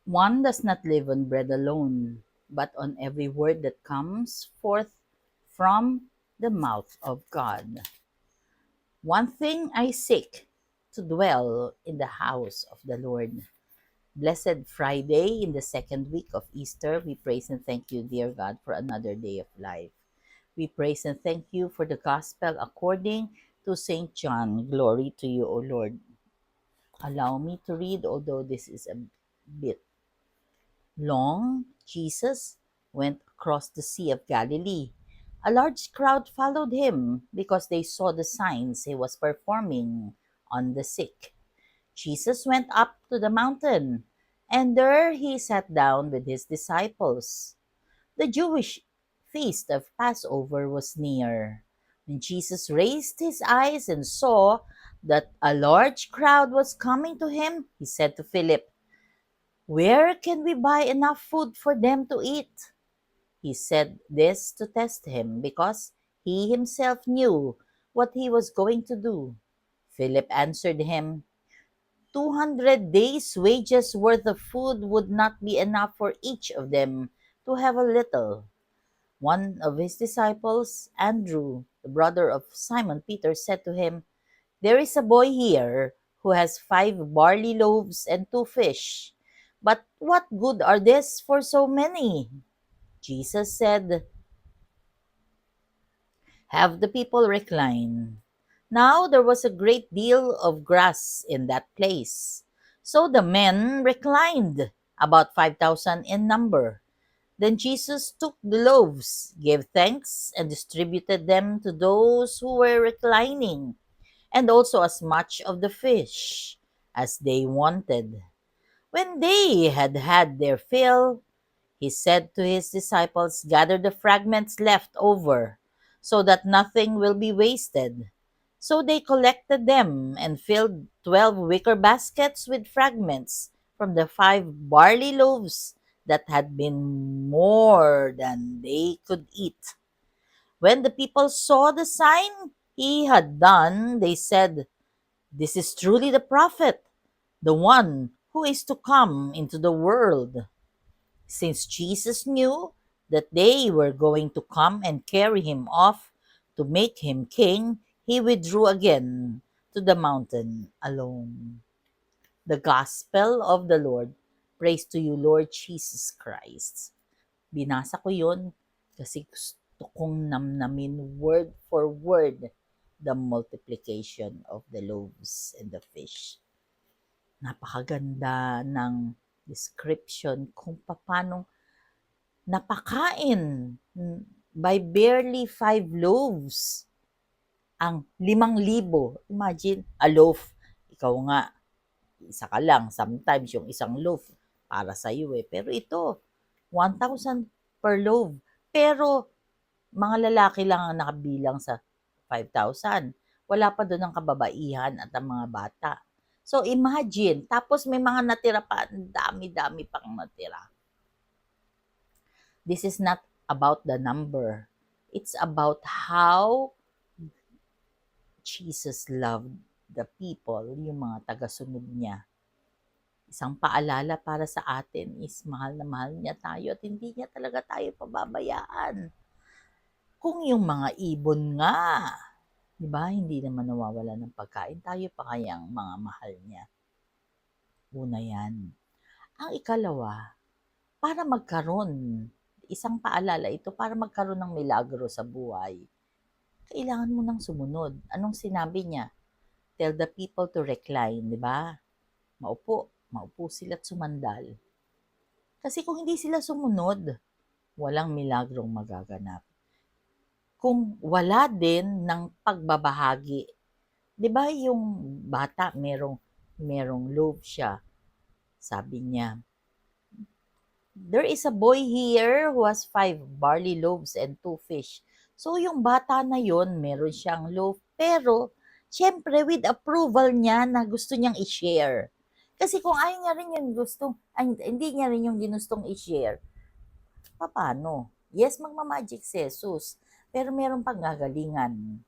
One does not live on bread alone, but on every word that comes forth from the mouth of God. One thing I seek, to dwell in the house of the Lord. Blessed Friday in the second week of Easter, we praise and thank you, dear God, for another day of life. We praise and thank you for the gospel according to St. John. Glory to you, O Lord. Allow me to read, although this is a bit long. Jesus went across the Sea of Galilee. A large crowd followed him because they saw the signs he was performing on the sick. Jesus went up to the mountain, and there he sat down with his disciples. The Jewish feast of Passover was near. When Jesus raised his eyes and saw that a large crowd was coming to him, he said to Philip, "Where can we buy enough food for them to eat?" He said this to test him because he himself knew what he was going to do. Philip answered him, 200 days' wages worth of food would not be enough for each of them to have a little. One of his disciples, Andrew, the brother of Simon Peter, said to him, "There is a boy here who has 5 barley loaves and 2 fish. But what good are these for so many?" Jesus said, "Have the people recline." Now there was a great deal of grass in that place. So the men reclined, about 5,000 in number. Then Jesus took the loaves, gave thanks, and distributed them to those who were reclining, and also as much of the fish as they wanted. When they had had their fill, he said to his disciples, "Gather the fragments left over, so that nothing will be wasted." So they collected them and filled 12 wicker baskets with fragments from the 5 barley loaves that had been more than they could eat. When the people saw the sign he had done, they said, "This is truly the prophet, the one who is to come into the world." Since Jesus knew that they were going to come and carry him off to make him king, he withdrew again to the mountain alone. The Gospel of the Lord. Praise to you, Lord Jesus Christ. Binasa ko yun kasi gusto kong namnamin word for word the multiplication of the loaves and the fish. Napakaganda ng description kung paano napakain by barely 5 loaves ang 5,000. Imagine, a loaf. Ikaw nga, isa ka lang. Sometimes yung isang loaf para sa iyo eh. Pero ito, 1,000 per loaf. Pero mga lalaki lang ang nakabilang sa 5,000. Wala pa doon ang kababaihan at ang mga bata. So imagine, tapos may mga natira pa, ang dami-dami pang natira. This is not about the number. It's about how Jesus loved the people, yung mga tagasunod niya. Isang paalala para sa atin is mahal na mahal niya tayo at hindi niya talaga tayo pababayaan. Kung yung mga ibon nga, di ba, hindi naman nawawala ng pagkain, tayo pa kayang mga mahal niya. Una yan. Ang ikalawa, para magkaroon, isang paalala ito, para magkaroon ng milagro sa buhay, kailangan mo nang sumunod. Anong sinabi niya? Tell the people to recline, di ba? Maupo sila at sumandal. Kasi kung hindi sila sumunod, walang milagrong magaganap. Kung wala din ng pagbabahagi, di ba yung bata merong loaf siya, sabi niya, "There is a boy here who has 5 barley loaves and 2 fish." So yung bata na yon meron siyang loaf, pero syempre with approval niya na gusto niyang i-share. Kasi kung ayaw niya rin yung hindi niya rin yung ginustong i-share, paano? Yes, magmamagic si Jesus, pero meron pang gagalingan.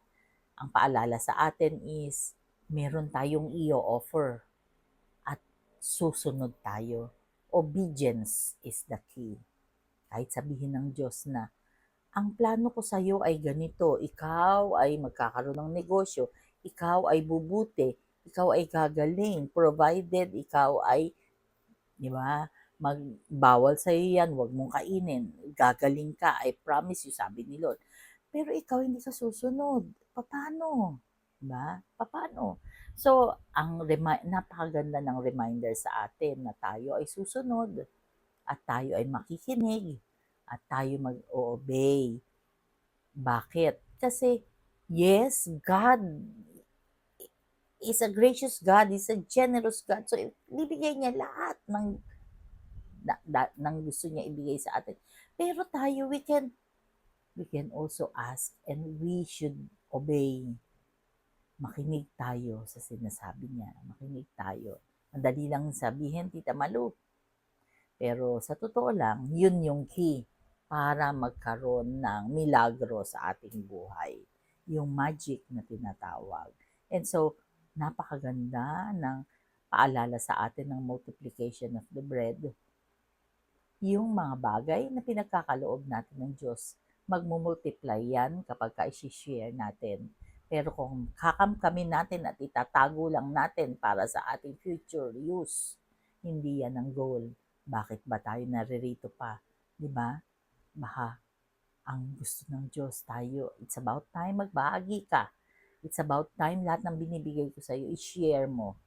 Ang paalala sa atin is, meron tayong i-offer at susunod tayo. obedience is the key. Kahit sabihin ng Diyos na, ang plano ko sa iyo ay ganito, ikaw ay magkakaroon ng negosyo, ikaw ay bubuti, ikaw ay gagaling, provided ikaw ay, di ba, magbawal sa iyo yan, huwag mong kainin, gagaling ka, I promise you, sabi ni Lord. Pero ikaw hindi ka susunod. Paano? Diba? Paano? So, napakaganda ng reminder sa atin na tayo ay susunod at tayo ay makikinig at tayo mag-obey. Bakit? Kasi, yes, God is a gracious God, is a generous God. So, ibibigay niya lahat ng gusto niya ibigay sa atin. Pero tayo, we can also ask and we should obey. Makinig tayo sa sinasabi niya. Makinig tayo. Madali lang sabihin, Tita Malu. Pero sa totoo lang, yun yung key para magkaroon ng milagro sa ating buhay. Yung magic na tinatawag. And so, napakaganda ng paalala sa atin ng multiplication of the bread. Yung mga bagay na pinagkakaloob natin ng Diyos, magmumultiply yan kapag i-share natin. Pero kung kakamkamin natin at itatago lang natin para sa ating future use, hindi yan ang goal. Bakit ba tayo naririto pa? Di ba? Baka ang gusto ng Diyos tayo, it's about time magbahagi ka. It's about time lahat ng binibigay ko sa iyo, i-share mo.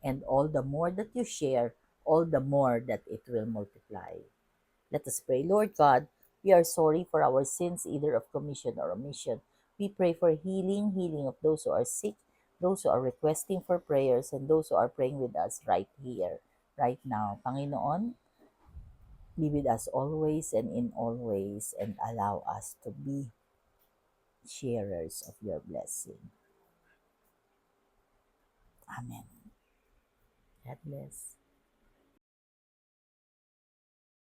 And all the more that you share, all the more that it will multiply. Let us pray. Lord God, we are sorry for our sins, either of commission or omission. We pray for healing of those who are sick, those who are requesting for prayers, and those who are praying with us right here, right now. Panginoon, be with us always and in all ways, and allow us to be sharers of your blessing. Amen. God bless.